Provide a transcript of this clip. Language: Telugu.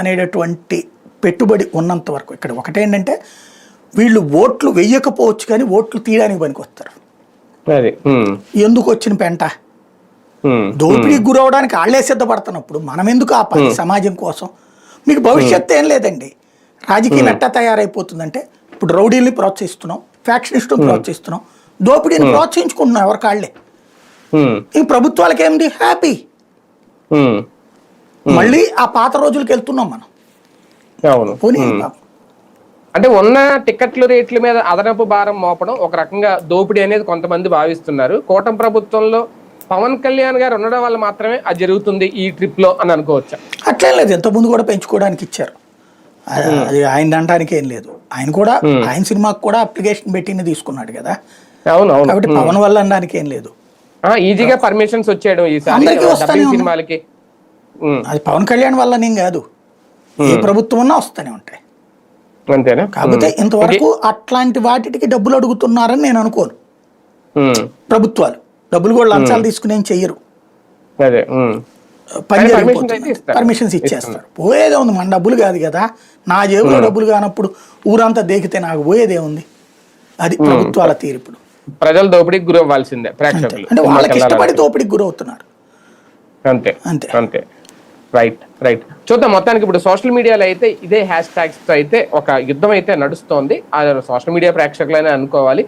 అనేటటువంటి పెట్టుబడి ఉన్నంత వరకు ఇక్కడ ఒకటేంటంటే వీళ్ళు ఓట్లు వెయ్యకపోవచ్చు కానీ ఓట్లు తీయడానికి పనికొస్తారు. ఎందుకు వచ్చిన పెంట? దోపిడీకి గురవడానికి వాళ్ళే సిద్ధపడుతున్నప్పుడు మనం ఎందుకు ఆపాలి సమాజం కోసం? మీకు భవిష్యత్తు ఏం లేదండి. రాజకీయం ఎట్టా తయారైపోతుందంటే ఇప్పుడు రౌడీల్ని ప్రోత్సహిస్తున్నాం, ఫ్యాక్షనిస్టులను ప్రోత్సహిస్తున్నాం, దోపిడీని ప్రోత్సహించుకుంటున్నాం ఎవరి కాళ్లే. ఈ ప్రభుత్వాలకి ఏమిటి హ్యాపీ, మళ్ళీ ఆ పాత రోజులకి వెళ్తున్నాం మనం. పోనీ అంటే ఉన్న టికెట్ల రేట్ల మీద అదనపు భారం మోపడం ఒక రకంగా దోపిడీ అనేది కొంతమంది భావిస్తున్నారు. కూటమి ప్రభుత్వంలో పవన్ కళ్యాణ్ గారు ఉండడం వల్ల మాత్రమే అది జరుగుతుంది ఈ ట్రిప్ లో అని అనుకోవచ్చా? అట్లే లేదు, ఎంతమంది కూడా పెంచుకోవడానికి ఇచ్చారు, అది ఆయన అనడానికి ఏం లేదు. ఆయన కూడా ఆయన సినిమాకి కూడా అప్లికేషన్ పెట్టిన తీసుకున్నాడు కదా. కాబట్టి పవన్ వల్ల అనడానికి ఏం లేదు. ఈజీగా పర్మిషన్స్ వచ్చేయడం అందరికీ వస్తానే సినిమాలకి, అది పవన్ కళ్యాణ్ వల్ల నేను కాదు, ఏ ప్రభుత్వం ఉన్నా వస్తూనే ఉంటాయి. అంతేనా? కాకపోతే ఇంతవరకు అట్లాంటి వాటికి డబ్బులు అడుగుతున్నారని నేను అనుకోను. ప్రభుత్వాలు డబ్బులు కూడా లంచాలు తీసుకుని ఏం చెయ్యరు, పర్మిషన్స్ ఇచ్చేస్తారు. పోయేదే ఉంది, మన డబ్బులు కాదు కదా, నా జేబులో డబ్బులు కానప్పుడు ఊరంతా దేకితే నాకు పోయేదే ఉంది. అది ప్రభుత్వాల తీరు. ఇప్పుడు ప్రజలు దోపిడీకి గురవ్వాల్సిందే, ప్రేక్షకులు అంటే వాళ్ళకి ఇష్టపడి దోపిడీకి గురవుతున్నారు. అంతే అంతే అంతే. Right right. చూద్దాం. మొత్తానికి ఇప్పుడు సోషల్ మీడియాలో అయితే ఇదే హ్యాష్ ట్యాగ్స్ అయితే ఒక యుద్ధం అయితే నడుస్తోంది. ఆ సోషల్ మీడియా ప్రేక్షకులనే అనుకోవాలి.